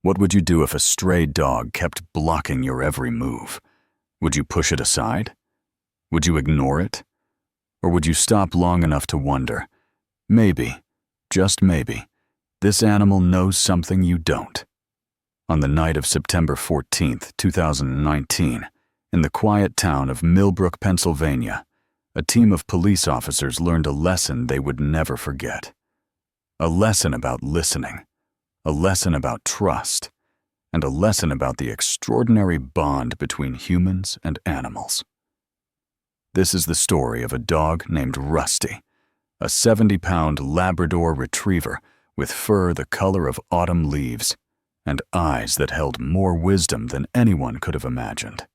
What would you do if a stray dog kept blocking your every move? Would you push it aside? Would you ignore it? Or would you stop long enough to wonder, maybe, just maybe, this animal knows something you don't? On the night of September 14th, 2019, in the quiet town of Millbrook, Pennsylvania, a team of police officers learned a lesson they would never forget. A lesson about listening, a lesson about trust, and a lesson about the extraordinary bond between humans and animals. This is the story of a dog named Rusty, a 70-pound Labrador retriever with fur the color of autumn leaves and eyes that held more wisdom than anyone could have imagined.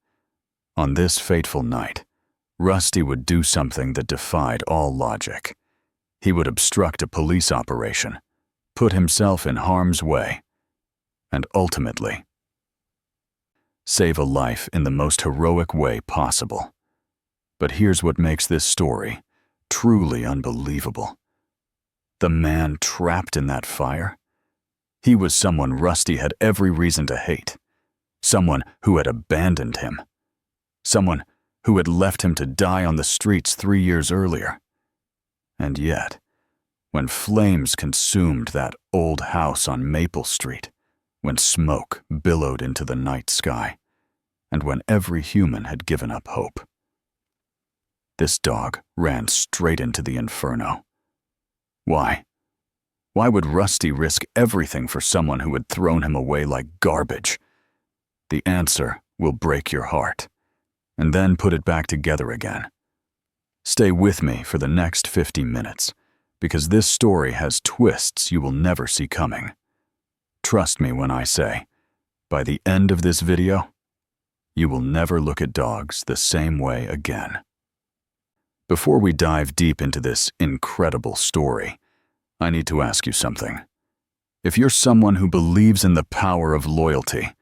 On this fateful night, Rusty would do something that defied all logic. He would obstruct a police operation, put himself in harm's way, and ultimately save a life in the most heroic way possible. But here's what makes this story truly unbelievable. The man trapped in that fire? He was someone Rusty had every reason to hate. Someone who had abandoned him. Someone who had left him to die on the streets 3 years earlier. And yet, when flames consumed that old house on Maple Street, when smoke billowed into the night sky, and when every human had given up hope, this dog ran straight into the inferno. Why? Why would Rusty risk everything for someone who had thrown him away like garbage? The answer will break your heart, and then put it back together again. Stay with me for the next 50 minutes, because this story has twists you will never see coming. Trust me when I say, by the end of this video, you will never look at dogs the same way again. Before we dive deep into this incredible story, I need to ask you something. If you're someone who believes in the power of loyalty,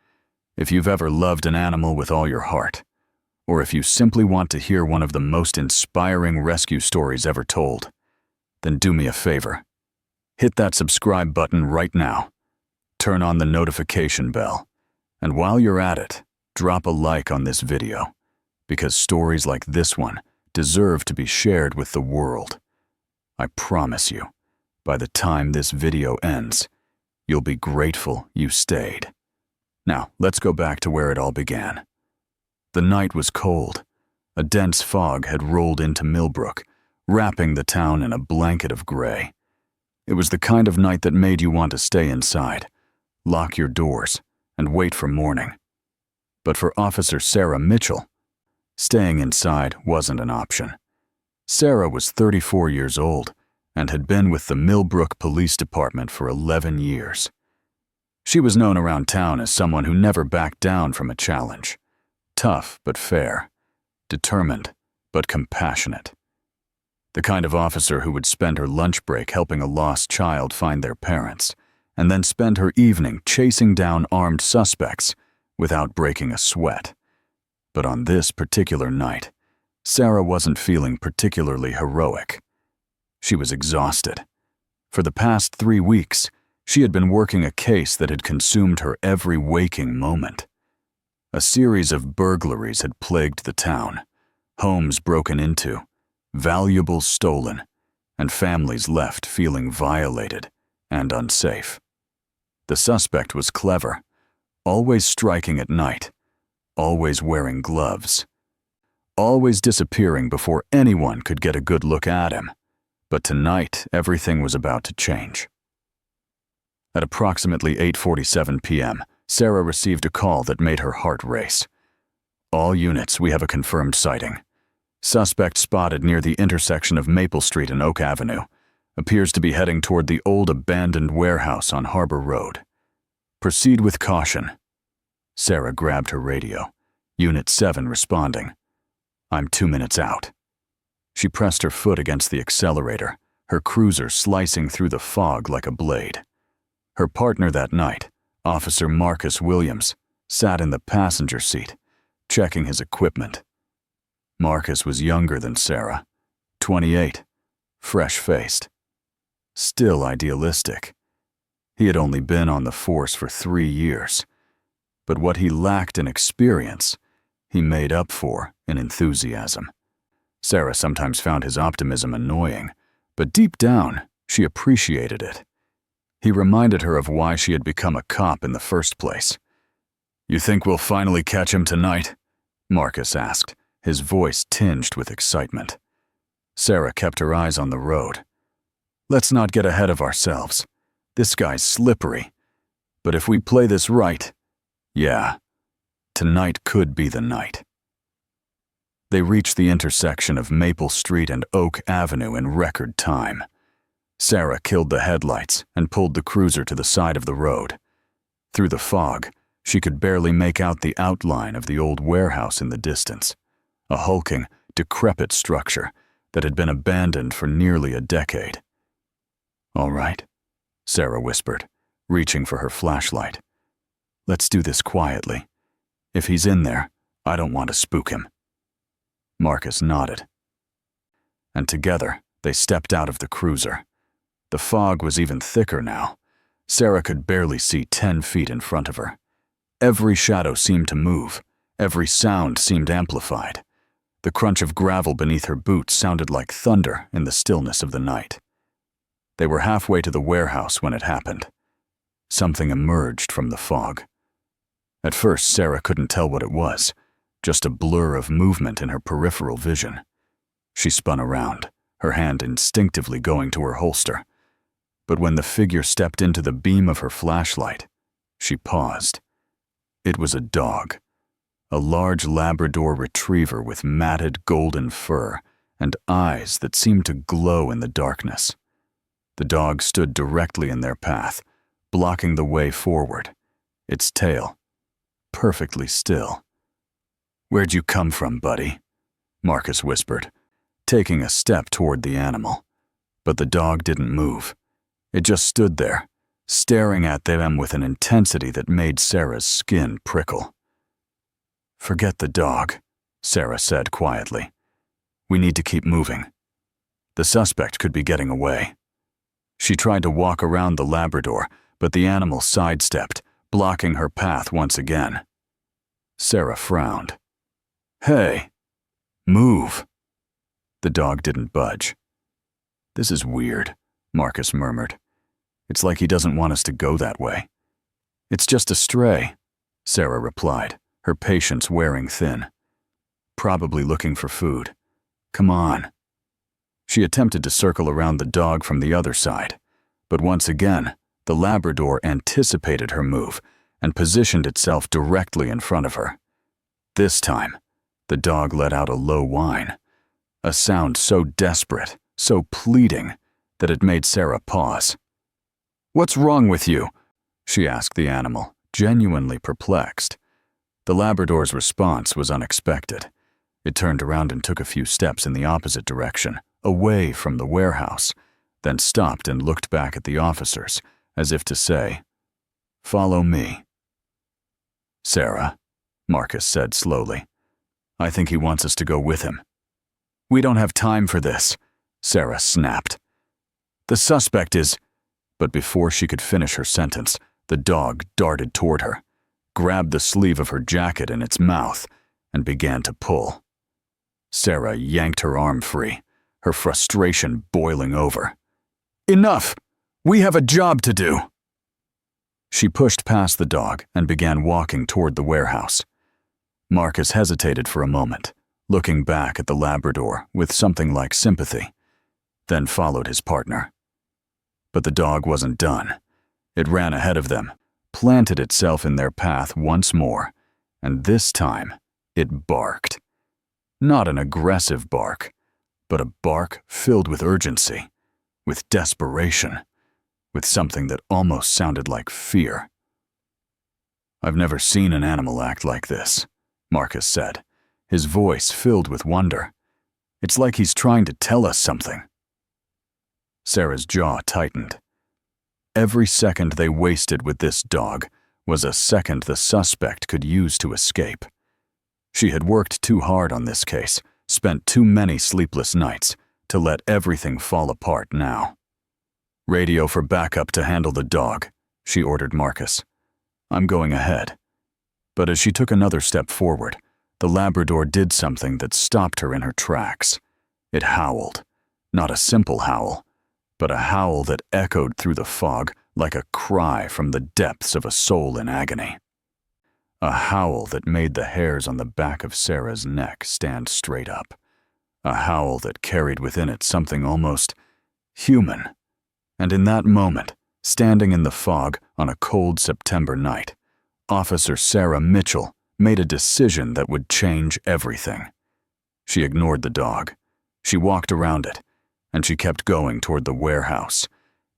if you've ever loved an animal with all your heart, or if you simply want to hear one of the most inspiring rescue stories ever told, then do me a favor. Hit that subscribe button right now. Turn on the notification bell. And while you're at it, drop a like on this video, because stories like this one deserve to be shared with the world. I promise you, by the time this video ends, you'll be grateful you stayed. Now, let's go back to where it all began. The night was cold. A dense fog had rolled into Millbrook, wrapping the town in a blanket of gray. It was the kind of night that made you want to stay inside, lock your doors, and wait for morning. But for Officer Sarah Mitchell, staying inside wasn't an option. Sarah was 34 years old and had been with the Millbrook Police Department for 11 years. She was known around town as someone who never backed down from a challenge. Tough but fair, determined but compassionate. The kind of officer who would spend her lunch break helping a lost child find their parents, and then spend her evening chasing down armed suspects without breaking a sweat. But on this particular night, Sarah wasn't feeling particularly heroic. She was exhausted. For the past 3 weeks, she had been working a case that had consumed her every waking moment. A series of burglaries had plagued the town, homes broken into, valuables stolen, and families left feeling violated and unsafe. The suspect was clever, always striking at night, always wearing gloves, always disappearing before anyone could get a good look at him. But tonight, everything was about to change. At approximately 8:47 p.m., Sarah received a call that made her heart race. All units, we have a confirmed sighting. Suspect spotted near the intersection of Maple Street and Oak Avenue. Appears to be heading toward the old abandoned warehouse on Harbor Road. Proceed with caution. Sarah grabbed her radio. Unit 7 responding. I'm 2 minutes out. She pressed her foot against the accelerator, her cruiser slicing through the fog like a blade. Her partner that night, Officer Marcus Williams, sat in the passenger seat, checking his equipment. Marcus was younger than Sarah, 28, fresh-faced, still idealistic. He had only been on the force for 3 years, but what he lacked in experience, he made up for in enthusiasm. Sarah sometimes found his optimism annoying, but deep down, she appreciated it. He reminded her of why she had become a cop in the first place. "You think we'll finally catch him tonight?" Marcus asked, his voice tinged with excitement. Sarah kept her eyes on the road. "Let's not get ahead of ourselves. This guy's slippery. But if we play this right, yeah, tonight could be the night." They reached the intersection of Maple Street and Oak Avenue in record time. Sarah killed the headlights and pulled the cruiser to the side of the road. Through the fog, she could barely make out the outline of the old warehouse in the distance, a hulking, decrepit structure that had been abandoned for nearly a decade. "All right," Sarah whispered, reaching for her flashlight. "Let's do this quietly. If he's in there, I don't want to spook him." Marcus nodded. And together, they stepped out of the cruiser. The fog was even thicker now. Sarah could barely see 10 feet in front of her. Every shadow seemed to move. Every sound seemed amplified. The crunch of gravel beneath her boots sounded like thunder in the stillness of the night. They were halfway to the warehouse when it happened. Something emerged from the fog. At first, Sarah couldn't tell what it was, just a blur of movement in her peripheral vision. She spun around, her hand instinctively going to her holster. But when the figure stepped into the beam of her flashlight, she paused. It was a dog, a large Labrador retriever with matted golden fur and eyes that seemed to glow in the darkness. The dog stood directly in their path, blocking the way forward, its tail perfectly still. "Where'd you come from, buddy?" Marcus whispered, taking a step toward the animal. But the dog didn't move. It just stood there, staring at them with an intensity that made Sarah's skin prickle. "Forget the dog," Sarah said quietly. "We need to keep moving. The suspect could be getting away." She tried to walk around the Labrador, but the animal sidestepped, blocking her path once again. Sarah frowned. "Hey, move." The dog didn't budge. "This is weird," Marcus murmured. "It's like he doesn't want us to go that way." "It's just a stray," Sarah replied, her patience wearing thin. "Probably looking for food. Come on." She attempted to circle around the dog from the other side, but once again, the Labrador anticipated her move and positioned itself directly in front of her. This time, the dog let out a low whine, a sound so desperate, so pleading, that it made Sarah pause. "What's wrong with you?" she asked the animal, genuinely perplexed. The Labrador's response was unexpected. It turned around and took a few steps in the opposite direction, away from the warehouse, then stopped and looked back at the officers, as if to say, "Follow me." "Sarah," Marcus said slowly, "I think he wants us to go with him." "We don't have time for this," Sarah snapped. "The suspect is—" But before she could finish her sentence, the dog darted toward her, grabbed the sleeve of her jacket in its mouth, and began to pull. Sarah yanked her arm free, her frustration boiling over. "Enough! We have a job to do!" She pushed past the dog and began walking toward the warehouse. Marcus hesitated for a moment, looking back at the Labrador with something like sympathy, then followed his partner. But the dog wasn't done. It ran ahead of them, planted itself in their path once more, and this time it barked. Not an aggressive bark, but a bark filled with urgency, with desperation, with something that almost sounded like fear. "I've never seen an animal act like this," Marcus said, his voice filled with wonder. "It's like he's trying to tell us something." Sarah's jaw tightened. Every second they wasted with this dog was a second the suspect could use to escape. She had worked too hard on this case, spent too many sleepless nights, to let everything fall apart now. "Radio for backup to handle the dog," she ordered Marcus. "I'm going ahead." But as she took another step forward, the Labrador did something that stopped her in her tracks. It howled. Not a simple howl, but a howl that echoed through the fog like a cry from the depths of a soul in agony. A howl that made the hairs on the back of Sarah's neck stand straight up. A howl that carried within it something almost human. And in that moment, standing in the fog on a cold September night, Officer Sarah Mitchell made a decision that would change everything. She ignored the dog. She walked around it, and she kept going toward the warehouse.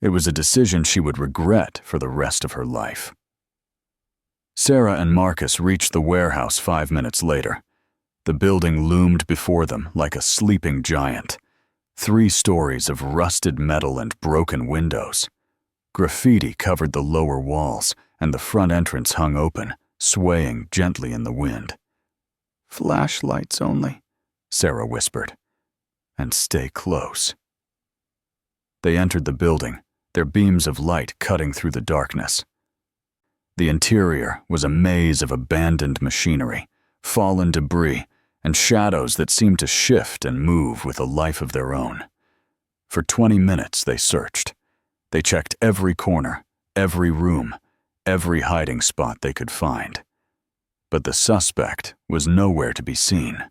It was a decision she would regret for the rest of her life. Sarah and Marcus reached the warehouse 5 minutes later. The building loomed before them like a sleeping giant. 3 stories of rusted metal and broken windows. Graffiti covered the lower walls, and the front entrance hung open, swaying gently in the wind. "Flashlights only," Sarah whispered. "And stay close." They entered the building, their beams of light cutting through the darkness. The interior was a maze of abandoned machinery, fallen debris, and shadows that seemed to shift and move with a life of their own. For 20 minutes they searched. They checked every corner, every room, every hiding spot they could find. But the suspect was nowhere to be seen.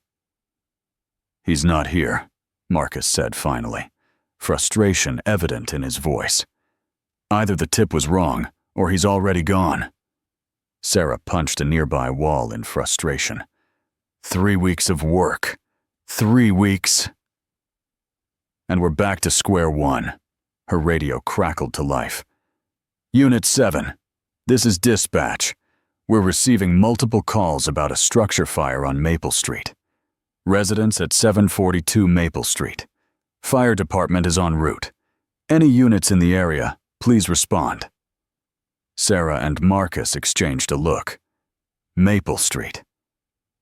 "He's not here," Marcus said finally, frustration evident in his voice. "Either the tip was wrong, or he's already gone." Sarah punched a nearby wall in frustration. 3 weeks of work. 3 weeks. "And we're back to square one." Her radio crackled to life. "Unit 7, this is dispatch. We're receiving multiple calls about a structure fire on Maple Street. Residents at 742 Maple Street. Fire department is en route. Any units in the area, please respond." Sarah and Marcus exchanged a look. Maple Street.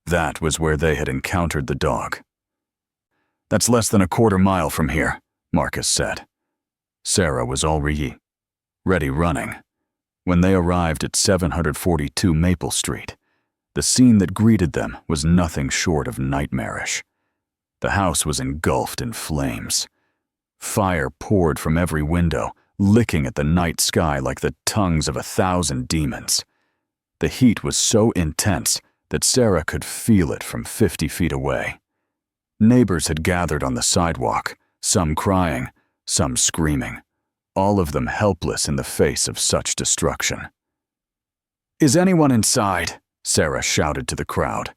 That was where they had encountered the dog. "That's less than a quarter mile from here," Marcus said. Sarah was already running. When they arrived at 742 Maple Street, the scene that greeted them was nothing short of nightmarish. The house was engulfed in flames. Fire poured from every window, licking at the night sky like the tongues of 1,000 demons. The heat was so intense that Sarah could feel it from 50 feet away. Neighbors had gathered on the sidewalk, some crying, some screaming, all of them helpless in the face of such destruction. "Is anyone inside?" Sarah shouted to the crowd.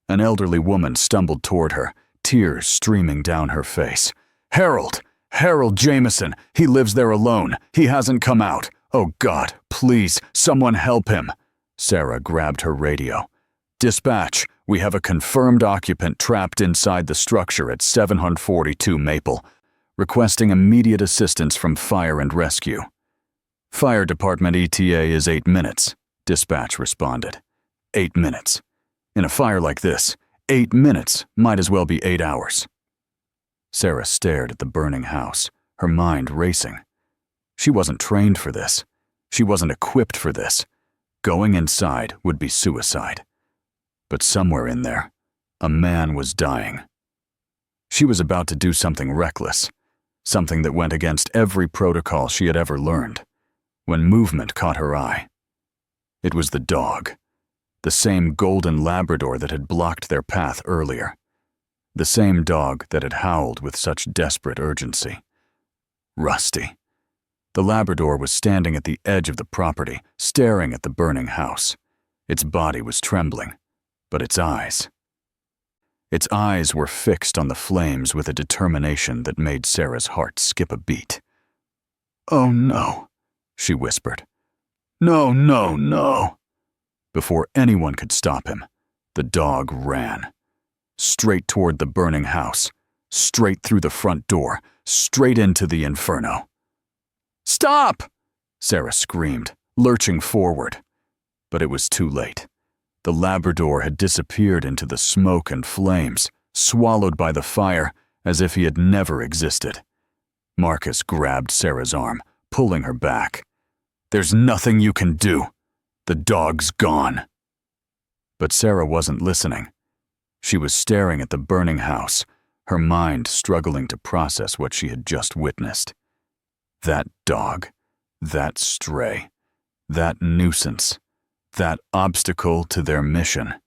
An elderly woman stumbled toward her, tears streaming down her face. "Harold! Harold Jameson! He lives there alone! He hasn't come out! Oh God, please, someone help him!" Sarah grabbed her radio. "Dispatch, we have a confirmed occupant trapped inside the structure at 742 Maple, requesting immediate assistance from fire and rescue." "Fire department ETA is 8 minutes," dispatch responded. 8 minutes. In a fire like this, 8 minutes might as well be 8 hours. Sarah stared at the burning house, her mind racing. She wasn't trained for this. She wasn't equipped for this. Going inside would be suicide. But somewhere in there, a man was dying. She was about to do something reckless, something that went against every protocol she had ever learned, when movement caught her eye. It was the dog, the same golden Labrador that had blocked their path earlier, the same dog that had howled with such desperate urgency. Rusty. The Labrador was standing at the edge of the property, staring at the burning house. Its body was trembling, but its eyes were fixed on the flames with a determination that made Sarah's heart skip a beat. "Oh no," she whispered. "No, no, no." Before anyone could stop him, the dog ran. Straight toward the burning house, straight through the front door, straight into the inferno. "Stop!" Sarah screamed, lurching forward. But it was too late. The Labrador had disappeared into the smoke and flames, swallowed by the fire as if he had never existed. Marcus grabbed Sarah's arm, pulling her back. There's nothing you can do. The dog's gone." But Sarah wasn't listening. She was staring at the burning house, her mind struggling to process what she had just witnessed. That dog, that stray, that nuisance, that obstacle to their mission,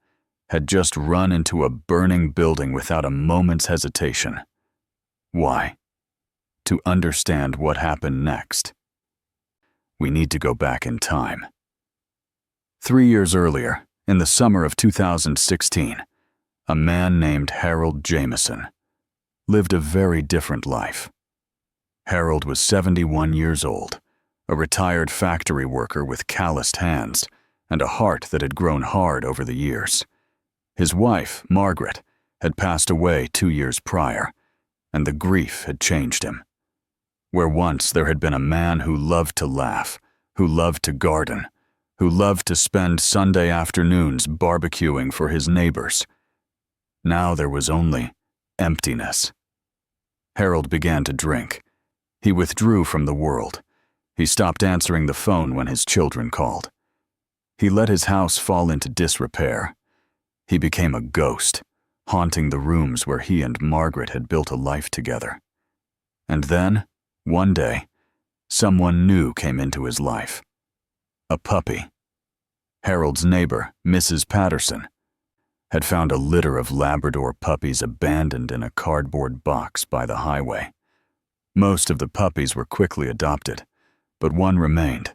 had just run into a burning building without a moment's hesitation. Why? To understand what happened next, we need to go back in time. 3 years earlier, in the summer of 2016, a man named Harold Jameson lived a very different life. Harold was 71 years old, a retired factory worker with calloused hands and a heart that had grown hard over the years. His wife, Margaret, had passed away 2 years prior, and the grief had changed him. Where once there had been a man who loved to laugh, who loved to garden, who loved to spend Sunday afternoons barbecuing for his neighbors, now there was only emptiness. Harold began to drink. He withdrew from the world. He stopped answering the phone when his children called. He let his house fall into disrepair. He became a ghost, haunting the rooms where he and Margaret had built a life together. And then, one day, someone new came into his life. A puppy. Harold's neighbor, Mrs. Patterson, had found a litter of Labrador puppies abandoned in a cardboard box by the highway. Most of the puppies were quickly adopted, but one remained,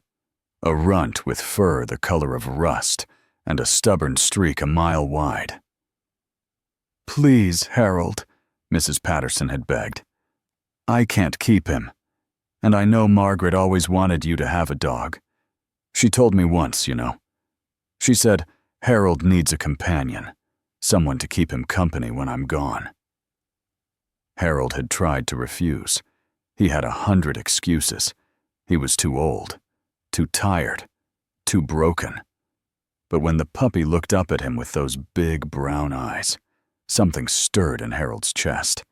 a runt with fur the color of rust and a stubborn streak a mile wide. "Please, Harold," Mrs. Patterson had begged. "I can't keep him, and I know Margaret always wanted you to have a dog. She told me once, you know. She said, Harold needs a companion, someone to keep him company when I'm gone." Harold had tried to refuse. He had 100 excuses. He was too old, too tired, too broken. But when the puppy looked up at him with those big brown eyes, something stirred in Harold's chest,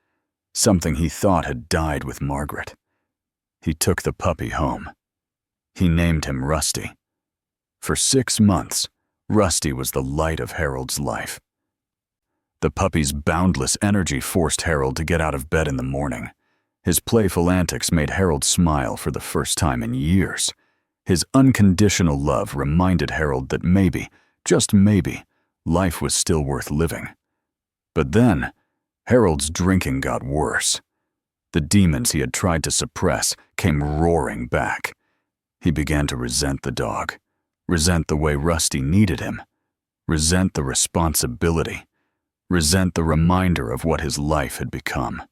something he thought had died with Margaret. He took the puppy home. He named him Rusty. For 6 months, Rusty was the light of Harold's life. The puppy's boundless energy forced Harold to get out of bed in the morning. His playful antics made Harold smile for the first time in years. His unconditional love reminded Harold that maybe, just maybe, life was still worth living. But then, Harold's drinking got worse. The demons he had tried to suppress came roaring back. He began to resent the dog, resent the way Rusty needed him, resent the responsibility, resent the reminder of what his life had become.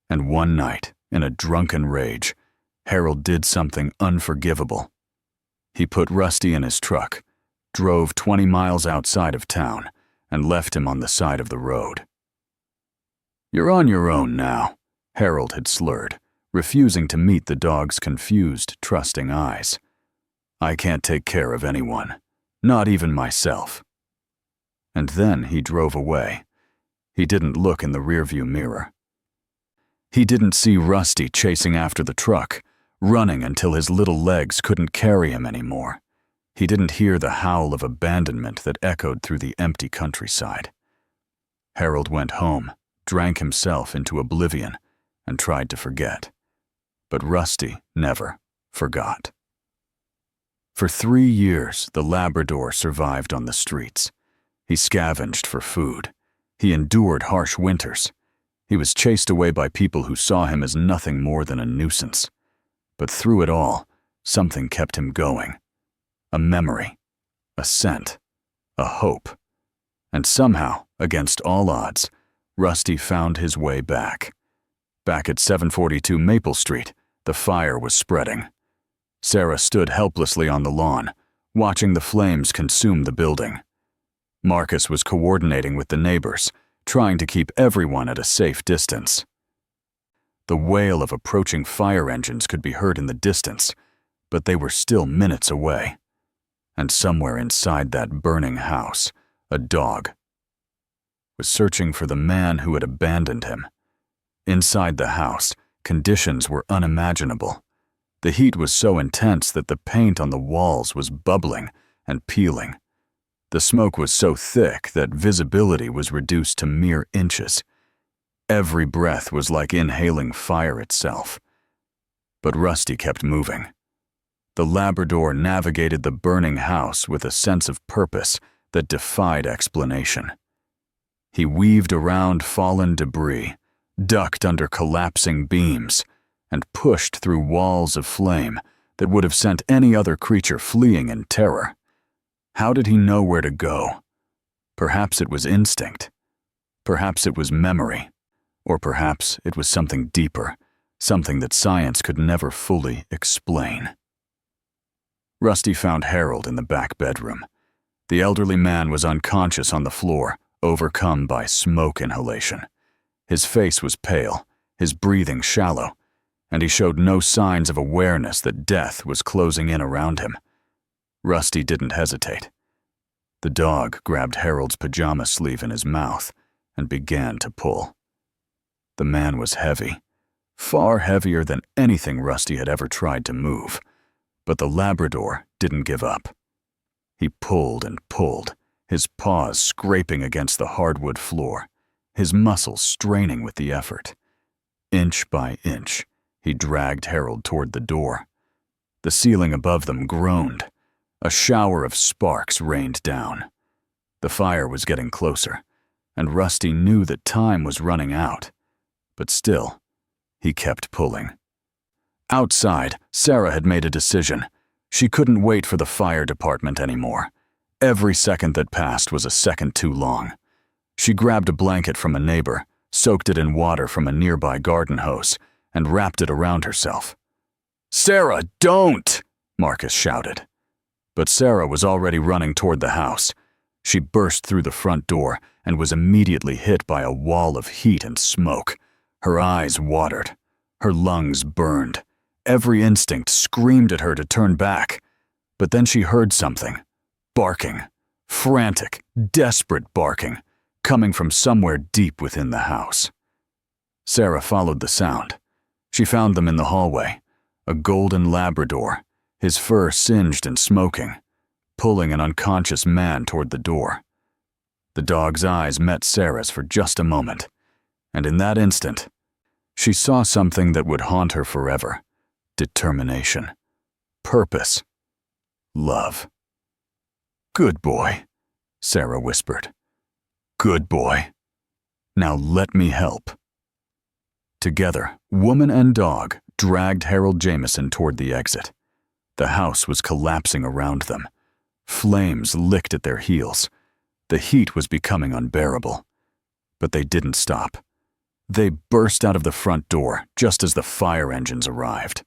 And one night, in a drunken rage, Harold did something unforgivable. He put Rusty in his truck, drove 20 miles outside of town, and left him on the side of the road. "You're on your own now," Harold had slurred, refusing to meet the dog's confused, trusting eyes. "I can't take care of anyone, not even myself." And then he drove away. He didn't look in the rearview mirror. He didn't see Rusty chasing after the truck, running until his little legs couldn't carry him anymore. He didn't hear the howl of abandonment that echoed through the empty countryside. Harold went home, drank himself into oblivion, and tried to forget. But Rusty never forgot. For 3 years, the Labrador survived on the streets. He scavenged for food. He endured harsh winters. He was chased away by people who saw him as nothing more than a nuisance. But through it all, something kept him going. A memory, a scent, a hope. And somehow, against all odds, Rusty found his way back. Back at 742 Maple Street, the fire was spreading. Sarah stood helplessly on the lawn, watching the flames consume the building. Marcus was coordinating with the neighbors, trying to keep everyone at a safe distance. The wail of approaching fire engines could be heard in the distance, but they were still minutes away. And somewhere inside that burning house, a dog was searching for the man who had abandoned him. Inside the house, conditions were unimaginable. The heat was so intense that the paint on the walls was bubbling and peeling. The smoke was so thick that visibility was reduced to mere inches. Every breath was like inhaling fire itself. But Rusty kept moving. The Labrador navigated the burning house with a sense of purpose that defied explanation. He weaved around fallen debris, ducked under collapsing beams, and pushed through walls of flame that would have sent any other creature fleeing in terror. How did he know where to go? Perhaps it was instinct. Perhaps it was memory. Or perhaps it was something deeper, something that science could never fully explain. Rusty found Harold in the back bedroom. The elderly man was unconscious on the floor, overcome by smoke inhalation. His face was pale, his breathing shallow, and he showed no signs of awareness that death was closing in around him. Rusty didn't hesitate. The dog grabbed Harold's pajama sleeve in his mouth and began to pull. The man was heavy, far heavier than anything Rusty had ever tried to move, but the Labrador didn't give up. He pulled and pulled, his paws scraping against the hardwood floor, his muscles straining with the effort. Inch by inch, he dragged Harold toward the door. The ceiling above them groaned. A shower of sparks rained down. The fire was getting closer, and Rusty knew that time was running out. But still, he kept pulling. Outside, Sarah had made a decision. She couldn't wait for the fire department anymore. Every second that passed was a second too long. She grabbed a blanket from a neighbor, soaked it in water from a nearby garden hose, and wrapped it around herself. "Sarah, don't!" Marcus shouted. But Sarah was already running toward the house. She burst through the front door and was immediately hit by a wall of heat and smoke. Her eyes watered. Her lungs burned. Every instinct screamed at her to turn back. But then she heard something. Barking. Frantic, desperate barking, coming from somewhere deep within the house. Sarah followed the sound. She found them in the hallway. A golden Labrador, his fur singed and smoking, pulling an unconscious man toward the door. The dog's eyes met Sarah's for just a moment, and in that instant, she saw something that would haunt her forever. Determination. Purpose. Love. "Good boy," Sarah whispered. "Good boy. Now let me help." Together, woman and dog dragged Harold Jameson toward the exit. The house was collapsing around them. Flames licked at their heels. The heat was becoming unbearable. But they didn't stop. They burst out of the front door just as the fire engines arrived.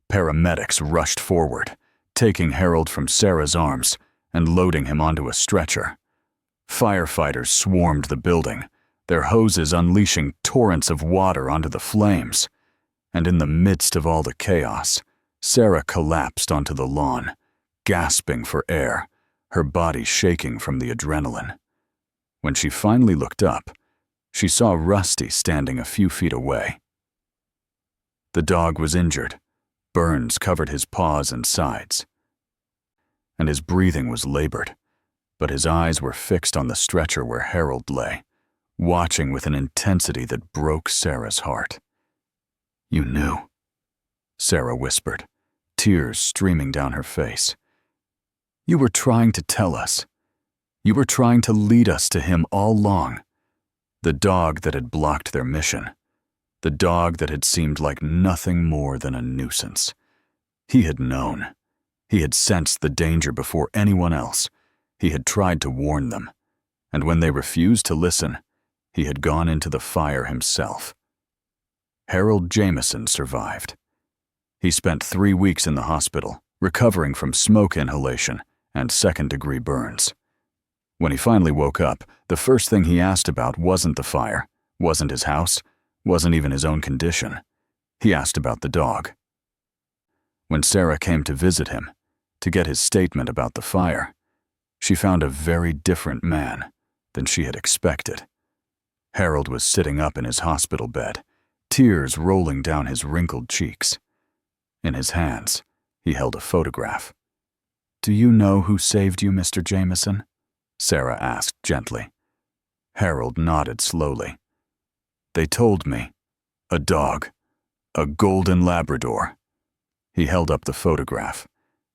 Paramedics rushed forward, taking Harold from Sarah's arms and loading him onto a stretcher. Firefighters swarmed the building, their hoses unleashing torrents of water onto the flames. And in the midst of all the chaos, Sarah collapsed onto the lawn, gasping for air, her body shaking from the adrenaline. When she finally looked up, she saw Rusty standing a few feet away. The dog was injured. Burns covered his paws and sides, and his breathing was labored, but his eyes were fixed on the stretcher where Harold lay, watching with an intensity that broke Sarah's heart. "You knew," Sarah whispered, tears streaming down her face. "You were trying to tell us. You were trying to lead us to him all along. The dog that had blocked their mission. The dog that had seemed like nothing more than a nuisance. He had known. He had sensed the danger before anyone else. He had tried to warn them. And when they refused to listen, he had gone into the fire himself." Harold Jameson survived. He spent 3 weeks in the hospital, recovering from smoke inhalation and second-degree burns. When he finally woke up, the first thing he asked about wasn't the fire, wasn't his house, wasn't even his own condition. He asked about the dog. When Sarah came to visit him, to get his statement about the fire, she found a very different man than she had expected. Harold was sitting up in his hospital bed, tears rolling down his wrinkled cheeks. In his hands, he held a photograph. "Do you know who saved you, Mr. Jameson?" Sarah asked gently. Harold nodded slowly. "They told me. A dog. A golden Labrador." He held up the photograph.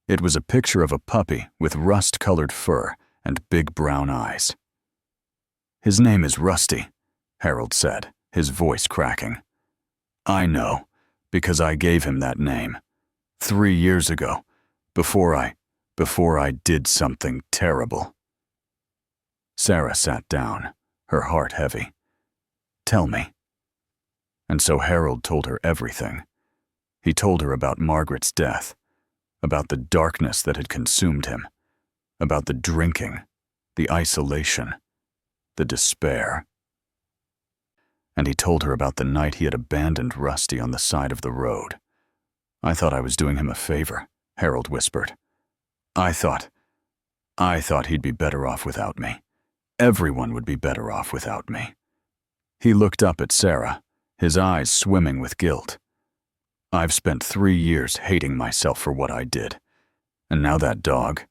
It was a picture of a puppy with rust-colored fur and big brown eyes. "His name is Rusty," Harold said, his voice cracking. "I know, because I gave him that name. 3 years ago, before I did something terrible." Sarah sat down, her heart heavy. "Tell me." And so Harold told her everything. He told her about Margaret's death, about the darkness that had consumed him, about the drinking, the isolation, the despair. And he told her about the night he had abandoned Rusty on the side of the road. "I thought I was doing him a favor," Harold whispered. I thought he'd be better off without me. Everyone would be better off without me." He looked up at Sarah, his eyes swimming with guilt. "I've spent 3 years hating myself for what I did. And now that dog,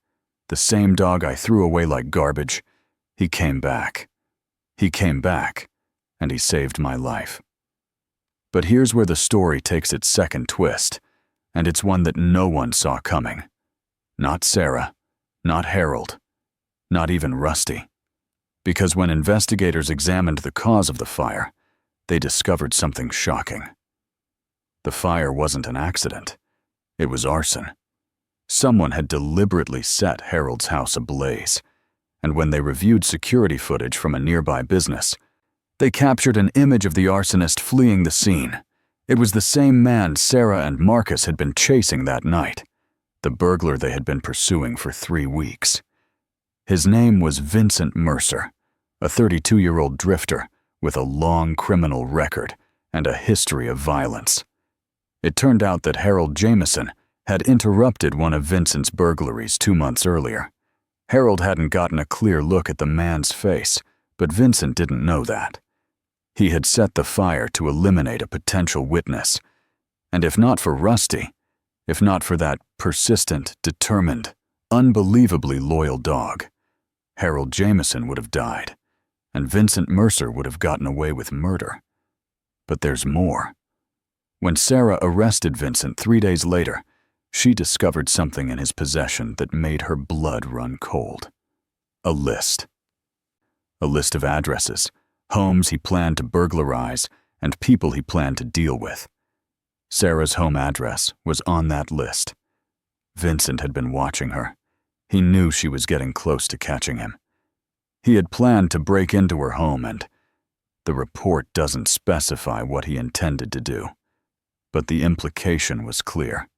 the same dog I threw away like garbage, he came back. He came back, and he saved my life." But here's where the story takes its second twist, and it's one that no one saw coming. Not Sarah, not Harold, not even Rusty. Because when investigators examined the cause of the fire, they discovered something shocking. The fire wasn't an accident. It was arson. Someone had deliberately set Harold's house ablaze, and when they reviewed security footage from a nearby business, they captured an image of the arsonist fleeing the scene. It was the same man Sarah and Marcus had been chasing that night, the burglar they had been pursuing for 3 weeks. His name was Vincent Mercer, a 32-year-old drifter with a long criminal record and a history of violence. It turned out that Harold Jameson had interrupted one of Vincent's burglaries 2 months earlier. Harold hadn't gotten a clear look at the man's face, but Vincent didn't know that. He had set the fire to eliminate a potential witness, and if not for Rusty, if not for that persistent, determined, unbelievably loyal dog, Harold Jameson would have died, and Vincent Mercer would have gotten away with murder. But there's more. When Sarah arrested Vincent 3 days later, she discovered something in his possession that made her blood run cold. A list. A list of addresses, homes he planned to burglarize, and people he planned to deal with. Sarah's home address was on that list. Vincent had been watching her. He knew she was getting close to catching him. He had planned to break into her home, and the report doesn't specify what he intended to do. But the implication was clear.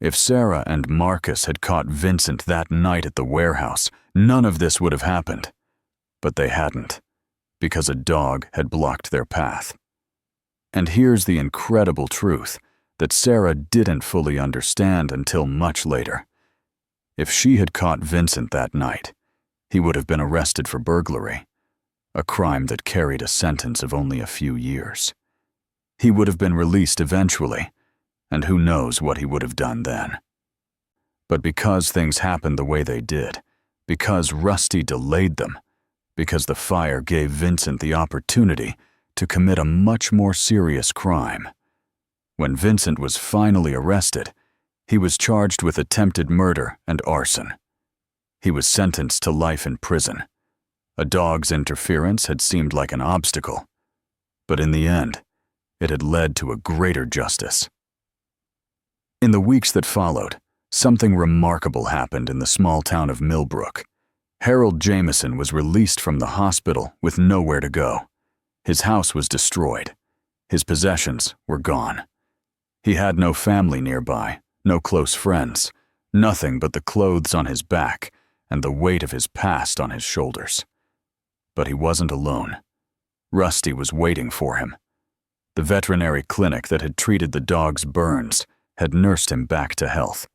If Sarah and Marcus had caught Vincent that night at the warehouse, none of this would have happened. But they hadn't, because a dog had blocked their path. And here's the incredible truth that Sarah didn't fully understand until much later. If she had caught Vincent that night, he would have been arrested for burglary, a crime that carried a sentence of only a few years. He would have been released eventually, and who knows what he would have done then. But because things happened the way they did, because Rusty delayed them, because the fire gave Vincent the opportunity to commit a much more serious crime. When Vincent was finally arrested, he was charged with attempted murder and arson. He was sentenced to life in prison. A dog's interference had seemed like an obstacle, but in the end, it had led to a greater justice. In the weeks that followed, something remarkable happened in the small town of Millbrook. Harold Jameson was released from the hospital with nowhere to go. His house was destroyed. His possessions were gone. He had no family nearby, no close friends, nothing but the clothes on his back and the weight of his past on his shoulders. But he wasn't alone. Rusty was waiting for him. The veterinary clinic that had treated the dog's burns had nursed him back to health.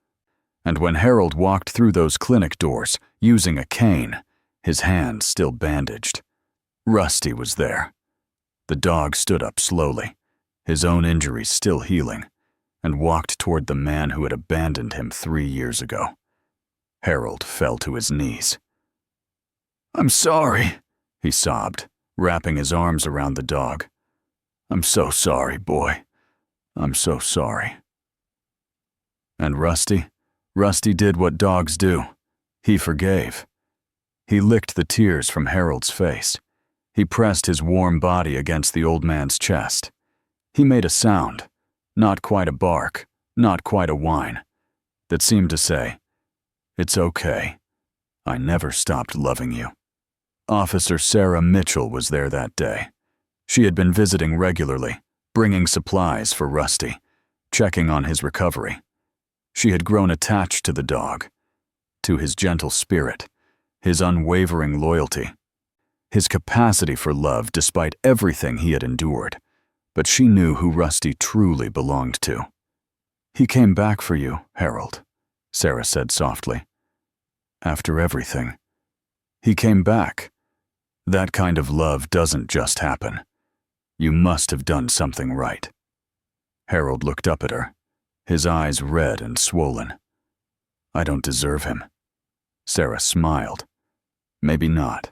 And when Harold walked through those clinic doors, using a cane, his hand still bandaged, Rusty was there. The dog stood up slowly, his own injuries still healing, and walked toward the man who had abandoned him 3 years ago. Harold fell to his knees. "I'm sorry," he sobbed, wrapping his arms around the dog. "I'm so sorry, boy. I'm so sorry." And Rusty did what dogs do. He forgave. He licked the tears from Harold's face. He pressed his warm body against the old man's chest. He made a sound, not quite a bark, not quite a whine, that seemed to say, "It's okay. I never stopped loving you." Officer Sarah Mitchell was there that day. She had been visiting regularly, bringing supplies for Rusty, checking on his recovery. She had grown attached to the dog, to his gentle spirit, his unwavering loyalty, his capacity for love despite everything he had endured. But she knew who Rusty truly belonged to. "He came back for you, Harold," Sarah said softly. "After everything. He came back. That kind of love doesn't just happen. You must have done something right." Harold looked up at her, his eyes red and swollen. "I don't deserve him." Sarah smiled. "Maybe not.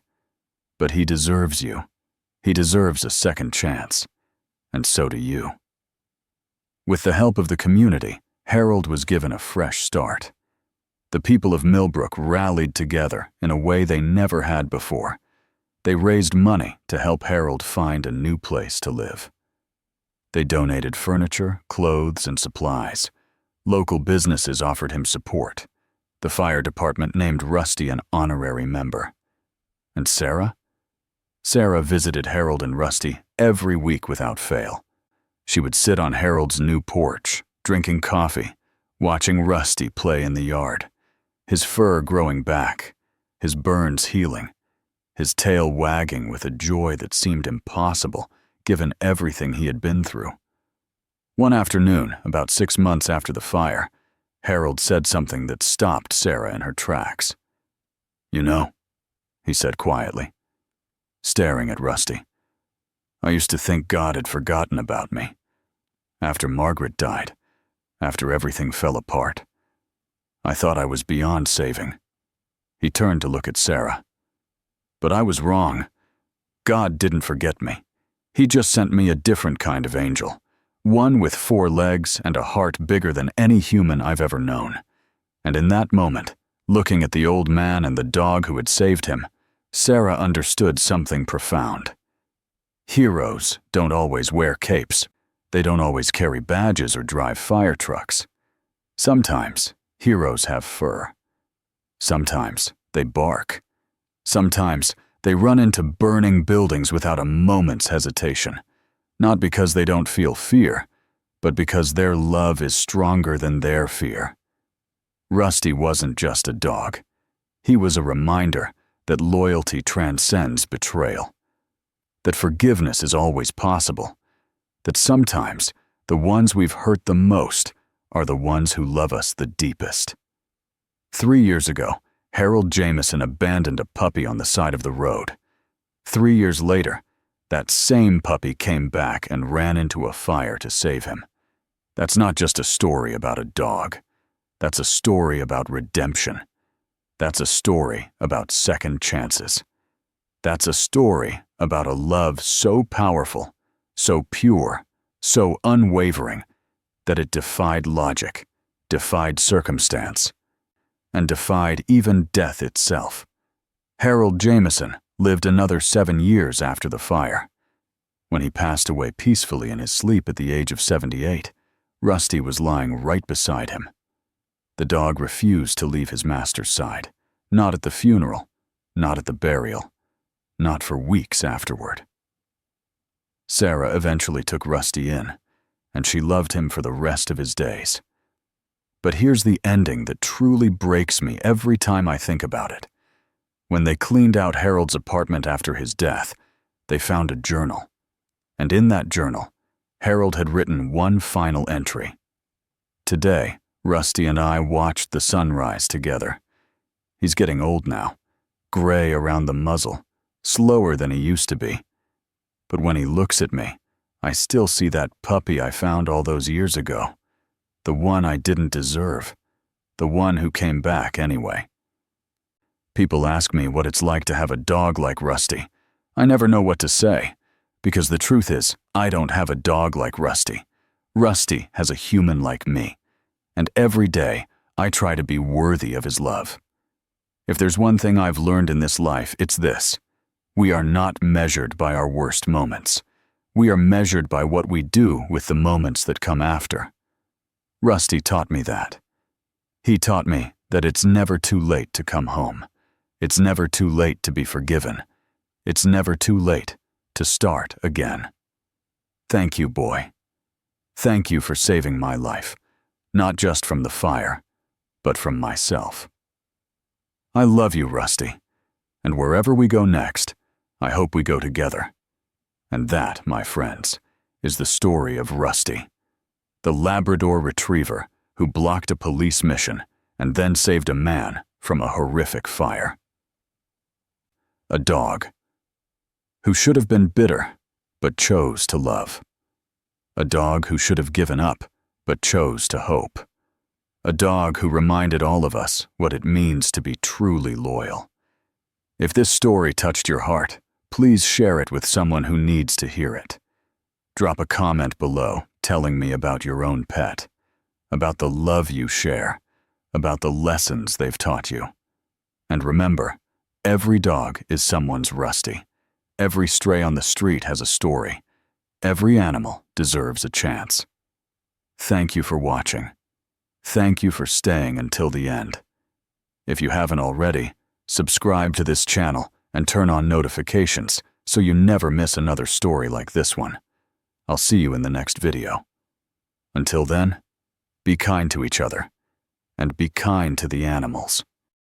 But he deserves you. He deserves a second chance. And so do you." With the help of the community, Harold was given a fresh start. The people of Millbrook rallied together in a way they never had before. They raised money to help Harold find a new place to live. They donated furniture, clothes, and supplies. Local businesses offered him support. The fire department named Rusty an honorary member. And Sarah? Sarah visited Harold and Rusty every week without fail. She would sit on Harold's new porch, drinking coffee, watching Rusty play in the yard, his fur growing back, his burns healing, his tail wagging with a joy that seemed impossible given everything he had been through. One afternoon, about 6 months after the fire, Harold said something that stopped Sarah in her tracks. "You know," he said quietly, staring at Rusty, "I used to think God had forgotten about me. After Margaret died, after everything fell apart, I thought I was beyond saving." He turned to look at Sarah. "But I was wrong. God didn't forget me. He just sent me a different kind of angel, one with 4 legs and a heart bigger than any human I've ever known." And in that moment, looking at the old man and the dog who had saved him, Sarah understood something profound. Heroes don't always wear capes. They don't always carry badges or drive fire trucks. Sometimes heroes have fur. Sometimes they bark. Sometimes they run into burning buildings without a moment's hesitation, not because they don't feel fear, but because their love is stronger than their fear. Rusty wasn't just a dog. He was a reminder that loyalty transcends betrayal, that forgiveness is always possible, that sometimes the ones we've hurt the most are the ones who love us the deepest. 3 years ago, Harold Jameson abandoned a puppy on the side of the road. 3 years later, that same puppy came back and ran into a fire to save him. That's not just a story about a dog. That's a story about redemption. That's a story about second chances. That's a story about a love so powerful, so pure, so unwavering, that it defied logic, defied circumstance, and defied even death itself. Harold Jameson lived another 7 years after the fire. When he passed away peacefully in his sleep at the age of 78, Rusty was lying right beside him. The dog refused to leave his master's side, not at the funeral, not at the burial, not for weeks afterward. Sarah eventually took Rusty in, and she loved him for the rest of his days. But here's the ending that truly breaks me every time I think about it. When they cleaned out Harold's apartment after his death, they found a journal. And in that journal, Harold had written one final entry. "Today, Rusty and I watched the sunrise together. He's getting old now, gray around the muzzle, slower than he used to be. But when he looks at me, I still see that puppy I found all those years ago. the one I didn't deserve, the one who came back anyway. People ask me what it's like to have a dog like Rusty. I never know what to say, because the truth is, I don't have a dog like Rusty. Rusty has a human like me, and every day I try to be worthy of his love. If there's one thing I've learned in this life, it's this: we are not measured by our worst moments. We are measured by what we do with the moments that come after. Rusty taught me that. He taught me that it's never too late to come home. It's never too late to be forgiven. It's never too late to start again. Thank you, boy. Thank you for saving my life, not just from the fire, but from myself. I love you, Rusty, and wherever we go next, I hope we go together. And that, my friends, is the story of Rusty, the Labrador retriever who blocked a police mission and then saved a man from a horrific fire. A dog who should have been bitter but chose to love. A dog who should have given up but chose to hope. A dog who reminded all of us what it means to be truly loyal. If this story touched your heart, please share it with someone who needs to hear it. Drop a comment below telling me about your own pet, about the love you share, about the lessons they've taught you. And remember, every dog is someone's Rusty. Every stray on the street has a story. Every animal deserves a chance. Thank you for watching. Thank you for staying until the end. If you haven't already, subscribe to this channel and turn on notifications so you never miss another story like this one. I'll see you in the next video. Until then, be kind to each other, and be kind to the animals.